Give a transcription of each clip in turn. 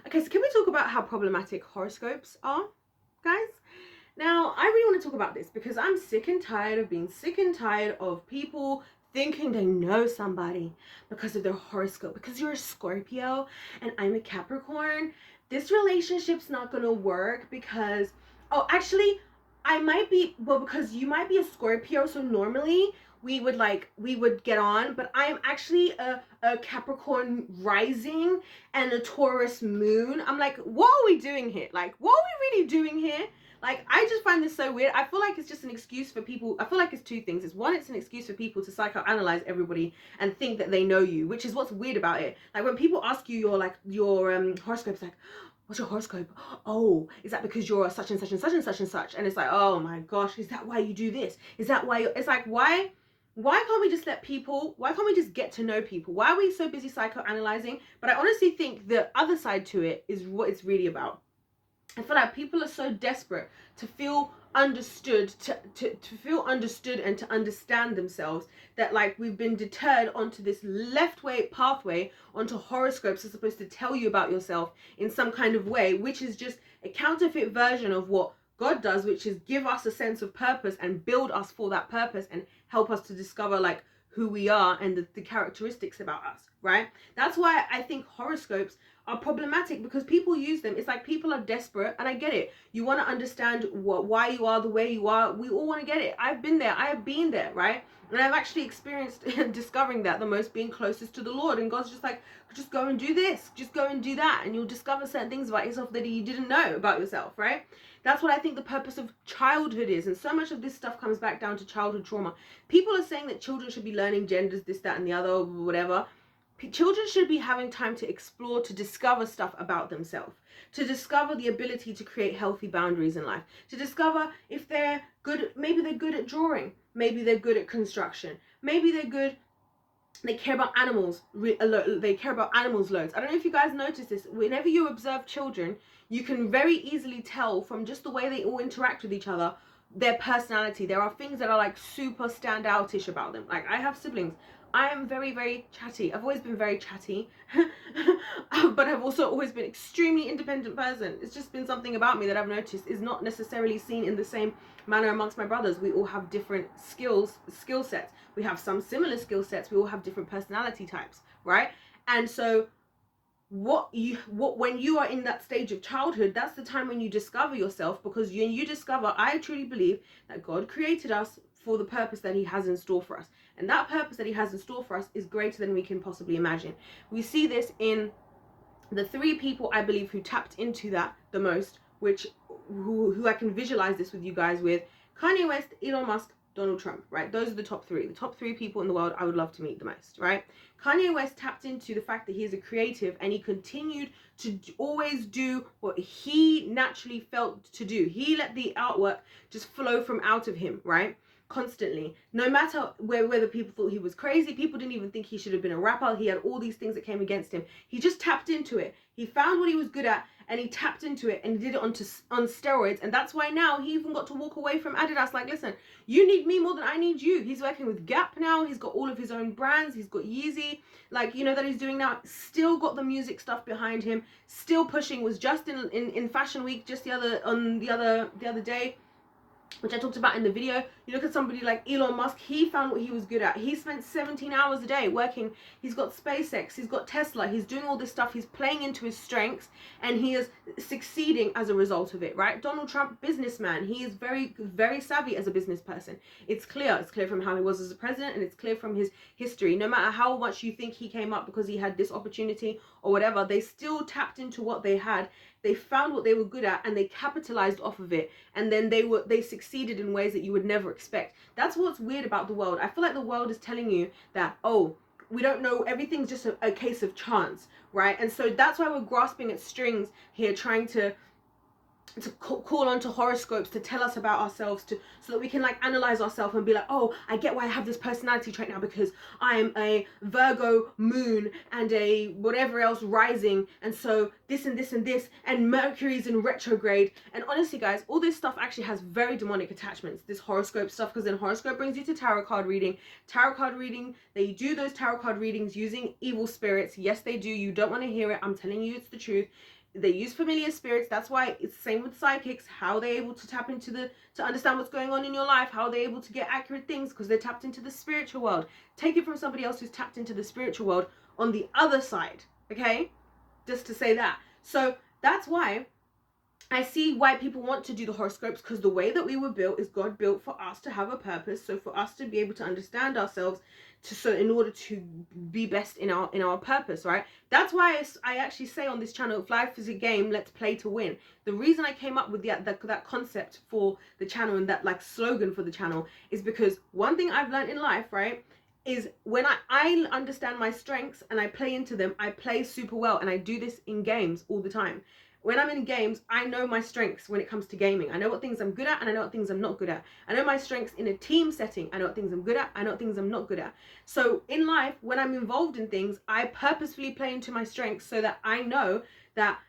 Okay, so can we talk about how problematic horoscopes are, guys? Now, I really want to talk about this because I'm sick and tired of being sick and tired of people thinking they know somebody because of their horoscope. Because you're a Scorpio and I'm a Capricorn, this relationship's not going to work because, oh, actually, I might be, well, because you might be a Scorpio, so normally we would get on, but I'm actually a Capricorn rising and a Taurus moon. I'm like, what are we doing here? Like, what are we really doing here? Like, I just find this so weird. I feel like it's just an excuse for people. I feel like it's two things. It's one, it's an excuse for people to psychoanalyze everybody and think that they know you, which is what's weird about it. Like, when people ask you your horoscope, like, what's your horoscope? Oh, is that because you're such and such and such and such and such? And it's like, oh my gosh, is that why you do this? Is that why it's like, why can't we just let people, why can't we just get to know people? Why are we so busy psychoanalyzing? But I honestly think the other side to it is what it's really about. I feel like people are so desperate to feel understood, to feel understood and to understand themselves, that like we've been deterred onto this left way pathway, onto horoscopes are supposed to tell you about yourself in some kind of way, which is just a counterfeit version of what God does, which is give us a sense of purpose and build us for that purpose and help us to discover like who we are and the characteristics about us, right? That's why I think horoscopes are problematic, because people use them. It's like people are desperate, and I get it. You want to understand why you are the way you are. We all want to get it. I've been there. I have been there, right? And I've actually experienced discovering that the most, being closest to the Lord. And God's just like, just go and do this, just go and do that, and you'll discover certain things about yourself that you didn't know about yourself, right? That's what I think the purpose of childhood is. And so much of this stuff comes back down to childhood trauma. People are saying that children should be learning genders, this, that, and the other, whatever. Children should be having time to explore, to discover stuff about themselves, to discover the ability to create healthy boundaries in life, to discover if they're good, maybe they're good at drawing, maybe they're good at construction, maybe they're good, they care about animals, they care about animals loads. I don't know if you guys notice this. Whenever you observe children, you can very easily tell from just the way they all interact with each other, their personality. There are things that are like super standoutish about them. Like, I have siblings. I am very, very chatty. I've always been very chatty, but I've also always been extremely independent person. It's just been something about me that I've noticed is not necessarily seen in the same manner amongst my brothers. We all have different skill sets. We have some similar skill sets. We all have different personality types, right? And so when you are in that stage of childhood, that's the time when you discover yourself, because when you discover, I truly believe that God created us for the purpose that he has in store for us, and that purpose that he has in store for us is greater than we can possibly imagine. We see this in the three people I believe who tapped into that the most, which who I can visualize this with you guys with: Kanye West, Elon Musk, Donald Trump, right? Those are the top three people in the world I would love to meet the most, right? Kanye West tapped into the fact that he is a creative, and he continued to always do what he naturally felt to do. He let the artwork just flow from out of him, right? Constantly, no matter whether people thought he was crazy, people didn't even think he should have been a rapper. He had all these things that came against him. He just tapped into it. He found what he was good at, and he tapped into it, and he did it on steroids. And that's why now he even got to walk away from Adidas. Like, listen, you need me more than I need you. He's working with Gap now. He's got all of his own brands. He's got Yeezy, like, you know, that he's doing now. Still got the music stuff behind him. Still pushing. Was just in Fashion Week just the other day, which I talked about in the video. You look at somebody like Elon Musk, he found what he was good at. He spent 17 hours a day working. He's got SpaceX, he's got Tesla, he's doing all this stuff. He's playing into his strengths, and he is succeeding as a result of it, right? Donald Trump, businessman. He is very, very savvy as a business person. It's clear from how he was as a president, and it's clear from his history. No matter how much you think he came up because he had this opportunity or whatever, they still tapped into what they had. They found what they were good at, and they capitalized off of it, and then they succeeded in ways that you would never expect. That's what's weird about the world. I feel like the world is telling you that, oh, we don't know, everything's just a case of chance, right? And so that's why we're grasping at strings here, trying to call onto horoscopes to tell us about ourselves, so that we can like analyze ourselves and be like, oh, I get why I have this personality trait now, because I'm a Virgo moon and a whatever else rising, and so this and this and this, and Mercury's in retrograde. And honestly, guys, all this stuff actually has very demonic attachments, this horoscope stuff, because then horoscope brings you to tarot card reading. They do those tarot card readings using evil spirits. Yes, they do. You don't want to hear it. I'm telling you, it's the truth. they use familiar spirits. That's why it's the same with psychics. How they're able to tap into to understand what's going on in your life, how they're able to get accurate things, because they're tapped into the spiritual world. Take it from somebody else who's tapped into the spiritual world on the other side, okay? Just to say that. So that's why I see why people want to do the horoscopes, because the way that we were built is God built for us to have a purpose. So for us to be able to understand ourselves, so in order to be best in our purpose, right? That's why I actually say on this channel, if life is a game, let's play to win. The reason I came up with that concept for the channel and that like slogan for the channel is because one thing I've learned in life, right, is when I understand my strengths and I play into them, I play super well. And I do this in games all the time. When I'm in games, I know my strengths when it comes to gaming. I know what things I'm good at and I know what things I'm not good at. I know my strengths in a team setting. I know what things I'm good at. I know what things I'm not good at. So in life, when I'm involved in things, I purposefully play into my strengths so that I know that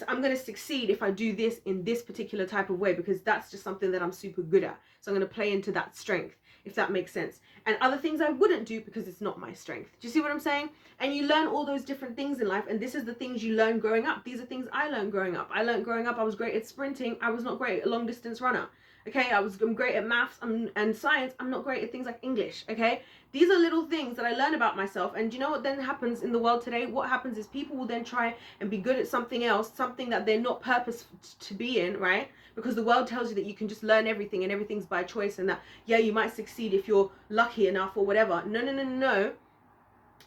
I'm going to succeed if I do this in this particular type of way, because that's just something that I'm super good at. So I'm going to play into that strength, if that makes sense. And other things I wouldn't do because it's not my strength. Do you see what I'm saying? And you learn all those different things in life, and this is the things you learn growing up. These are things I learned growing up. I learned growing up I was great at sprinting. I was not great at long distance runner. Okay, I'm great at maths and science. I'm not great at things like English. Okay, these are little things that I learn about myself. And do you know what then happens in the world today? What happens is people will then try and be good at something else, something that they're not purposed to be in, right? Because the world tells you that you can just learn everything and everything's by choice, and that, yeah, you might succeed if you're lucky enough or whatever. No.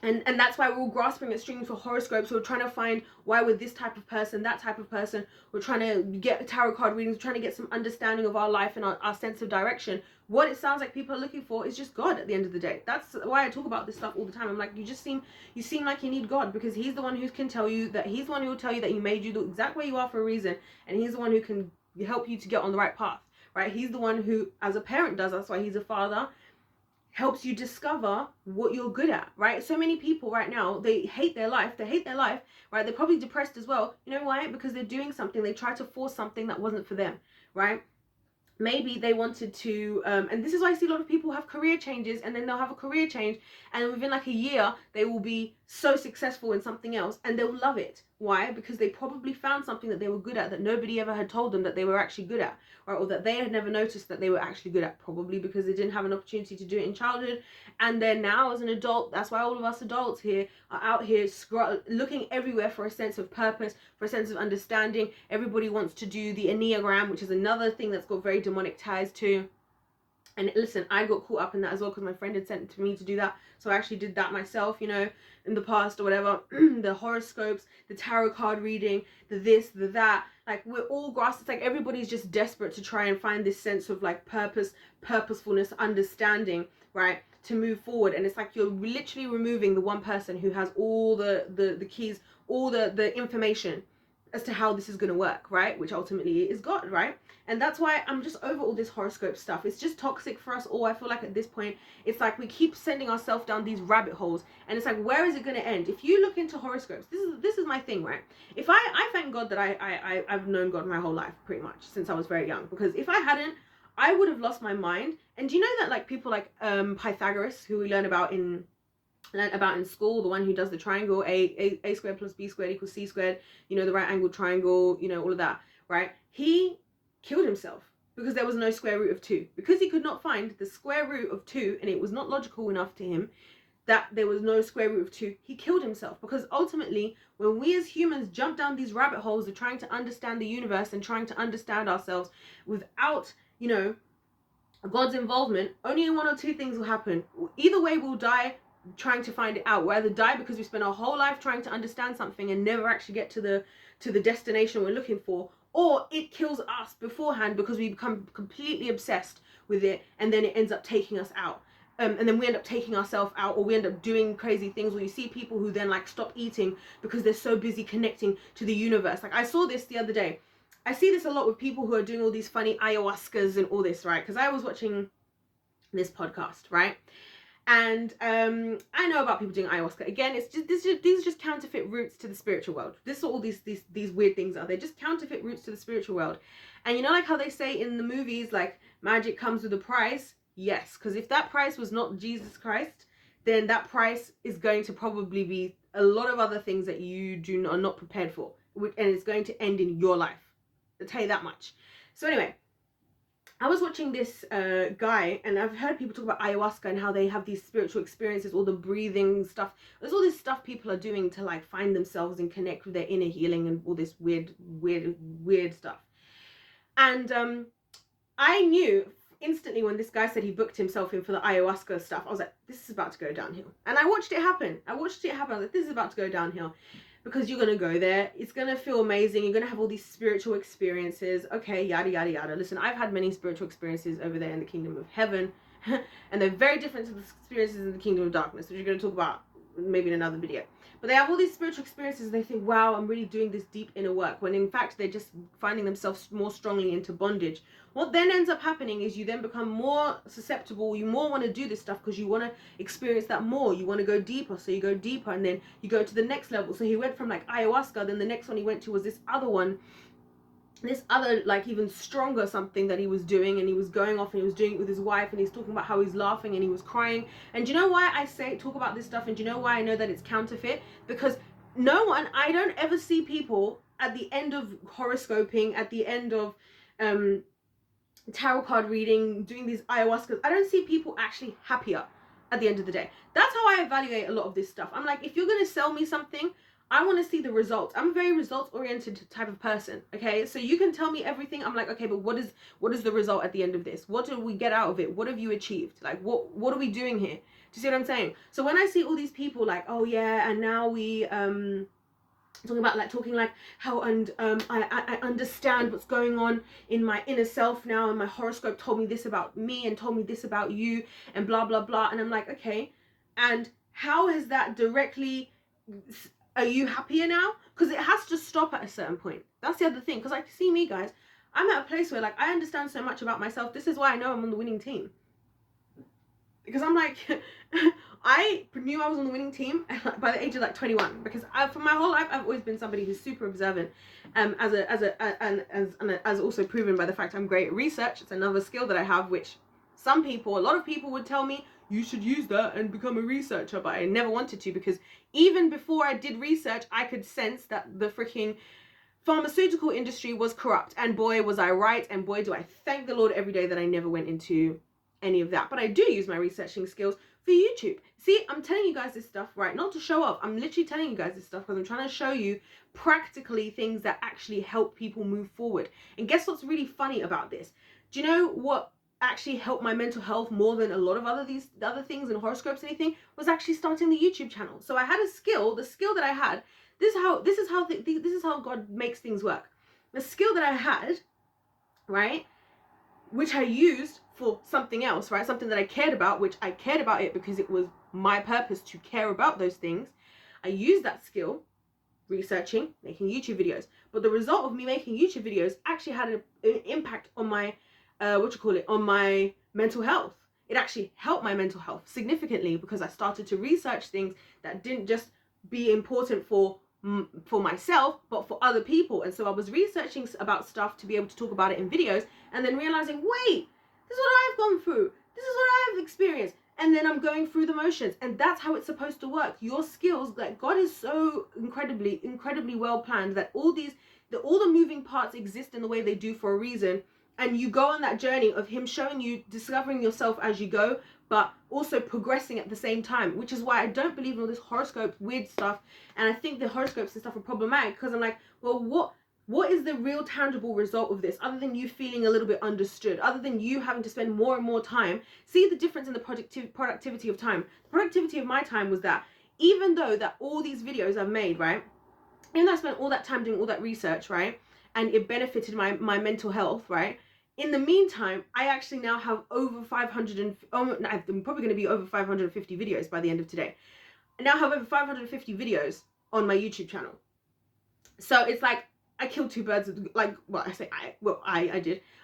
And that's why we're all grasping at strings for horoscopes. We're trying to find why we're this type of person, that type of person. We're trying to get tarot card readings, trying to get some understanding of our life and our sense of direction. What it sounds like people are looking for is just God at the end of the day. That's why I talk about this stuff all the time. I'm like, you seem like you need God, because he's the one who can tell you that he's the one who will tell you that he made you the exact way you are for a reason. And he's the one who can help you to get on the right path, right? He's the one who, as a parent does, that's why he's a father, helps you discover what you're good at, right? So many people right now, they hate their life, right? They're probably depressed as well. You know why? Because they're doing something, they try to force something that wasn't for them, right? Maybe they wanted to, and this is why I see a lot of people have career changes, and then they'll have a career change, and within like a year, they will be so successful in something else, and they'll love it. Why? Because they probably found something that they were good at that nobody ever had told them that they were actually good at, right? Or that they had never noticed that they were actually good at, probably because they didn't have an opportunity to do it in childhood. And then now as an adult, that's why all of us adults here are out here looking everywhere for a sense of purpose, for a sense of understanding. Everybody wants to do the Enneagram, which is another thing that's got very demonic ties too. And listen, I got caught up in that as well because my friend had sent it to me to do that. So I actually did that myself, you know, in the past or whatever. The horoscopes, the tarot card reading, the this, the that. Like, we're all grasping. It's like everybody's just desperate to try and find this sense of like purpose, purposefulness, understanding, right, to move forward. And it's like you're literally removing the one person who has all the keys, all the information as to how this is going to work, right? Which ultimately is God, right? And that's why I'm just over all this horoscope stuff. It's just toxic for us all. I feel like at this point, it's like we keep sending ourselves down these rabbit holes, and it's like, where is it going to end? If you look into horoscopes, this is my thing, right? If I thank God that I've known God my whole life, pretty much, since I was very young, because if I hadn't, I would have lost my mind. And do you know that like people like Pythagoras, who we learn about in school, the one who does the triangle, a squared plus b squared equals c squared, you know, the right angled triangle, you know, all of that, right? He killed himself because there was no square root of 2, because he could not find the square root of 2, and it was not logical enough to him that there was no square root of 2. He killed himself, because ultimately when we as humans jump down these rabbit holes of trying to understand the universe and trying to understand ourselves without, you know, God's involvement, only one or two things will happen. Either way, we'll die trying to find it out. We'll either die because we spend our whole life trying to understand something and never actually get to the destination we're looking for, or it kills us beforehand because we become completely obsessed with it, and then it ends up taking us out. And then we end up taking ourselves out, or we end up doing crazy things where you see people who then like stop eating because they're so busy connecting to the universe. Like, I saw this the other day. I see this a lot with people who are doing all these funny ayahuascas and all this, right? Because I was watching this podcast, right? And I know about people doing ayahuasca. Again, it's just these are just counterfeit routes to the spiritual world. This is all these weird things are. They're just counterfeit routes to the spiritual world. And you know, like how they say in the movies, like, magic comes with a price. Yes, because if that price was not Jesus Christ, then that price is going to probably be a lot of other things that you are not prepared for. and it's going to end in your life. I'll tell you that much. So anyway, I was watching this guy, and I've heard people talk about ayahuasca and how they have these spiritual experiences, all the breathing stuff. There's all this stuff people are doing to like find themselves and connect with their inner healing and all this weird stuff. And I knew instantly when this guy said he booked himself in for the ayahuasca stuff, I was like, this is about to go downhill. And I watched it happen. I was like, this is about to go downhill. Because you're going to go there. It's going to feel amazing. You're going to have all these spiritual experiences. Okay, yada, yada, yada. Listen, I've had many spiritual experiences over there in the kingdom of heaven. And they're very different to the experiences in the kingdom of darkness, which you're going to talk about maybe in another video. But they have all these spiritual experiences and they think, wow, I'm really doing this deep inner work. When in fact, they're just finding themselves more strongly into bondage. What then ends up happening is you then become more susceptible. You more want to do this stuff because you want to experience that more. You want to go deeper. So you go deeper and then you go to the next level. So he went from like ayahuasca. Then the next one he went to was this other one. This other like even stronger something that he was doing, and he was going off and he was doing it with his wife, and he's talking about how he's laughing and he was crying. And do you know why I say talk about this stuff, and do you know why I know that it's counterfeit? Because I don't ever see people at the end of horoscoping, at the end of tarot card reading, doing these ayahuascas, I don't see people actually happier at the end of the day. That's how I evaluate a lot of this stuff. I'm like, if you're going to sell me something, I want to see the results. I'm a very results oriented type of person. Okay, so you can tell me everything. I'm like, okay, but what is the result at the end of this? What do we get out of it? What have you achieved? Like, what are we doing here? Do you see what I'm saying? So when I see all these people like, oh yeah, and now we talking like how I understand what's going on in my inner self now, and my horoscope told me this about me and told me this about you and blah blah blah. And I'm like, okay, and how has that directly, are you happier now? Because it has to stop at a certain point. That's the other thing. Because like, see me guys, I'm at a place where like I understand so much about myself. This is why I know I'm on the winning team. Because I'm like, I knew I was on the winning team by the age of like 21. Because for my whole life, I've always been somebody who's super observant. As also proven by the fact I'm great at research. It's another skill that I have, which a lot of people would tell me, you should use that and become a researcher. But I never wanted to, because even before I did research, I could sense that the freaking pharmaceutical industry was corrupt. And boy, was I right. And boy, do I thank the Lord every day that I never went into any of that. But I do use my researching skills for YouTube. See, I'm telling you guys this stuff, right? Not to show off. I'm literally telling you guys this stuff because I'm trying to show you practically things that actually help people move forward. And guess what's really funny about this? Do you know what actually helped my mental health more than a lot of other things and horoscopes and anything? Was actually starting the YouTube channel. So I had a skill. The skill that I had, this is how God makes things work. The skill that I had, right, which I used for something else, right? Something that I cared about, which I cared about it because it was my purpose to care about those things. I used that skill, researching, making YouTube videos. But the result of me making YouTube videos actually had an impact on my, on my mental health. It actually helped my mental health significantly because I started to research things that didn't just be important for myself, but for other people. And so I was researching about stuff to be able to talk about it in videos, and then realizing, wait, this is what I've gone through. This is what I've experienced. And then I'm going through the motions. And that's how it's supposed to work. Your skills, like God is so incredibly well planned that all the moving parts exist in the way they do for a reason. And you go on that journey of him showing you, discovering yourself as you go, but also progressing at the same time, which is why I don't believe in all this horoscope weird stuff. And I think the horoscopes and stuff are problematic because I'm like, well, what is the real tangible result of this other than you feeling a little bit understood, other than you having to spend more and more time? See the difference in the productivity of time. The productivity of my time was that even though that all these videos I've made, right, even though I spent all that time doing all that research, right, and it benefited my mental health, right, in the meantime, I actually now have over 500 I'm probably going to be over 550 videos by the end of today. I now have over 550 videos on my YouTube channel. So it's like I killed two birds with,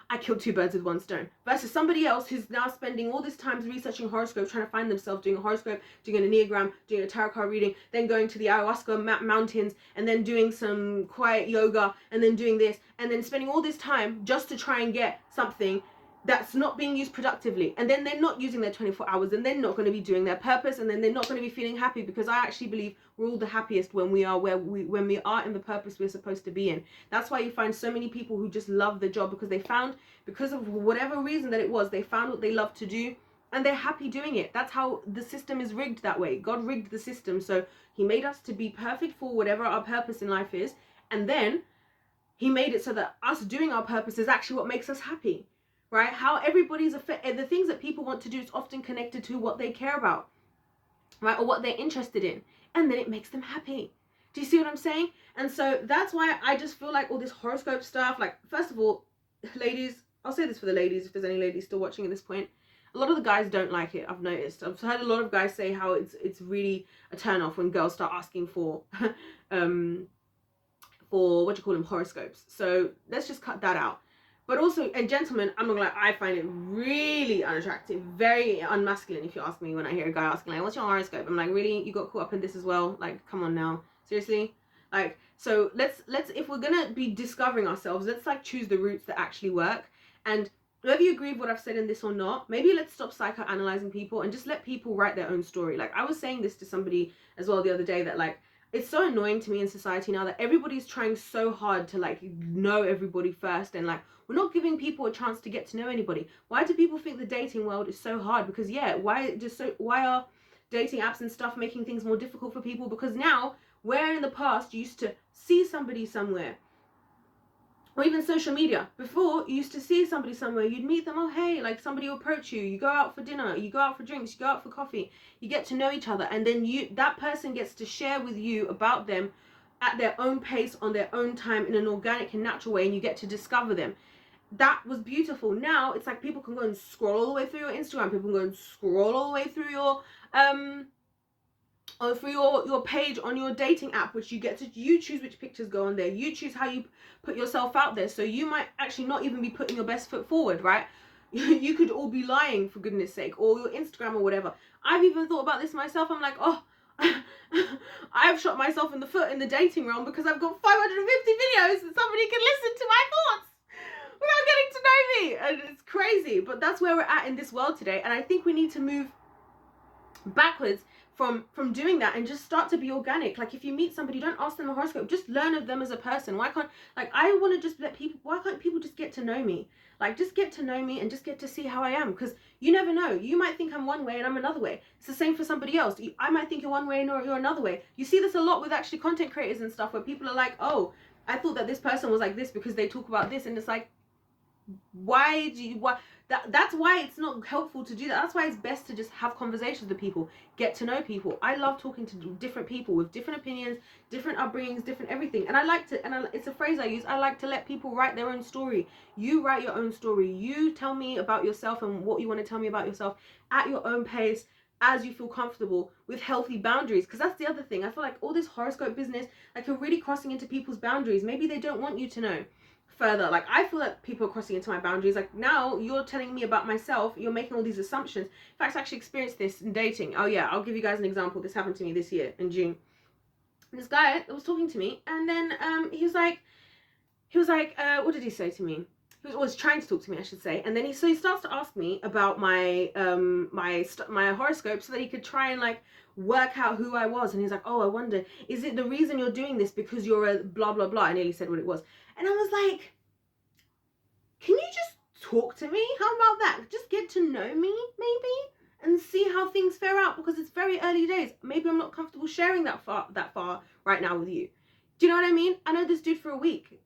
I killed two birds with one stone. Versus somebody else who's now spending all this time researching horoscope, trying to find themselves, doing a horoscope, doing an Enneagram, doing a tarot card reading, then going to the Ayawascha mountains, and then doing some quiet yoga, and then doing this, and then spending all this time just to try and get something that's not being used productively, and then they're not using their 24 hours, and they're not going to be doing their purpose, and then they're not going to be feeling happy, because I actually believe we're all the happiest when we are when we are in the purpose we're supposed to be in. That's why you find so many people who just love the job, because they found, because of whatever reason that it was, they found what they love to do, and they're happy doing it. That's how the system is rigged that way. God rigged the system, so he made us to be perfect for whatever our purpose in life is, and then he made it so that us doing our purpose is actually what makes us happy. Right? How everybody's the things that people want to do is often connected to what they care about, right? Or what they're interested in, and then it makes them happy. Do you see what I'm saying? And so that's why I just feel like all this horoscope stuff, like, first of all, ladies, I'll say this for the ladies, if there's any ladies still watching at this point, a lot of the guys don't like it. I've noticed. I've heard a lot of guys say how it's really a turn off when girls start asking for horoscopes. So let's just cut that out. But also, and gentlemen, I'm not gonna lie, I find it really unattractive, very unmasculine, if you ask me, when I hear a guy asking, like, what's your horoscope? I'm like, really? You got caught up in this as well? Like, come on now. Seriously? Like, so let's if we're gonna be discovering ourselves, let's like choose the routes that actually work. And whether you agree with what I've said in this or not, maybe let's stop psychoanalyzing people and just let people write their own story. Like, I was saying this to somebody as well the other day, that like, it's so annoying to me in society now that everybody's trying so hard to like know everybody first, and like, we're not giving people a chance to get to know anybody. Why do people think the dating world is so hard? Because why are dating apps and stuff making things more difficult for people? Because now, where in the past you used to see somebody somewhere, or even social media, before you used to see somebody somewhere, you'd meet them, oh hey, like somebody will approach you, you go out for dinner, you go out for drinks, you go out for coffee, you get to know each other, and then that person gets to share with you about them at their own pace, on their own time, in an organic and natural way, and you get to discover them. That was beautiful. Now it's like people can go and scroll all the way through your Instagram, people can go and scroll all the way through your or through your page on your dating app, which you choose which pictures go on there, you choose how you put yourself out there. So you might actually not even be putting your best foot forward, right? You could all be lying, for goodness sake, or your Instagram or whatever. I've even thought about this myself. I'm like, oh, I've shot myself in the foot in the dating realm, because I've got 550 videos and somebody can listen to my thoughts without getting to know me, and it's crazy. But that's where we're at in this world today, and I think we need to move backwards from doing that and just start to be organic. Like, if you meet somebody, don't ask them a horoscope, just learn of them as a person. Why can't, like, I want to just why can't people just get to know me? Like, just get to know me and just get to see how I am, because you never know, you might think I'm one way and I'm another way. It's the same for somebody else. I might think you're one way and you're another way. You see this a lot with actually content creators and stuff, where people are like, oh, I thought that this person was like this because they talk about this, and it's like, that's why it's not helpful to do that. That's why it's best to just have conversations with people, get to know people. I love talking to different people with different opinions, different upbringings, different everything. And it's a phrase I use, I like to let people write their own story. You write your own story. You tell me about yourself and what you want to tell me about yourself at your own pace, as you feel comfortable, with healthy boundaries. Because that's the other thing. I feel like all this horoscope business, like, you're really crossing into people's boundaries. Maybe they don't want you to know further. Like, I feel like people are crossing into my boundaries. Like, now you're telling me about myself, you're making all these assumptions. In fact, I actually experienced this in dating. Oh yeah, I'll give you guys an example. This happened to me this year in June. This guy was talking to me, and then he was like what did he say to me? He was trying to talk to me, I should say. And then he starts to ask me about my my horoscope, so that he could try and like work out who I was. And he's like, oh, I wonder, is it the reason you're doing this because you're a blah blah blah? I nearly said what it was. And I was like, can you just talk to me? How about that? Just get to know me, maybe, and see how things fare out, because it's very early days. Maybe I'm not comfortable sharing that far right now with you. Do you know what I mean? I know this dude for a week.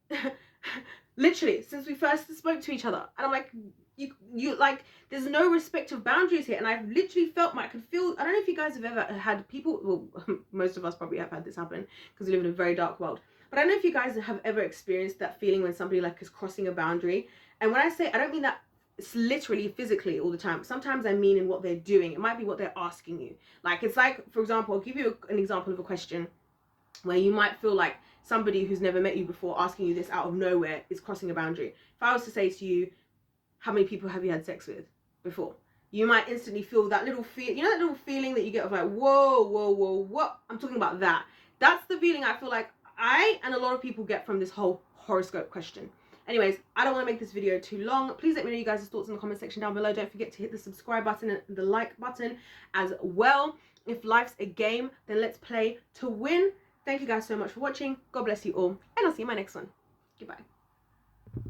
Literally, since we first spoke to each other. And I'm like, you like, there's no respect of boundaries here. And I've literally felt, I could feel, I don't know if you guys have ever had people, well, most of us probably have had this happen, because we live in a very dark world. But I don't know if you guys have ever experienced that feeling when somebody like is crossing a boundary. And when I say, I don't mean that it's literally physically all the time. Sometimes I mean in what they're doing. It might be what they're asking you. Like, it's like, for example, I'll give you an example of a question where you might feel like somebody who's never met you before asking you this out of nowhere is crossing a boundary. If I was to say to you, how many people have you had sex with before? You might instantly feel that little feel, you know, that little feeling that you get of like, whoa, whoa, whoa, what? I'm talking about that. That's the feeling I feel like I and a lot of people get from this whole horoscope question. Anyways, I don't want to make this video too long. Please let me know you guys' thoughts in the comment section down below. Don't forget to hit the subscribe button and the like button as well. If life's a game, then let's play to win. Thank you guys so much for watching. God bless you all, and I'll see you in my next one. Goodbye.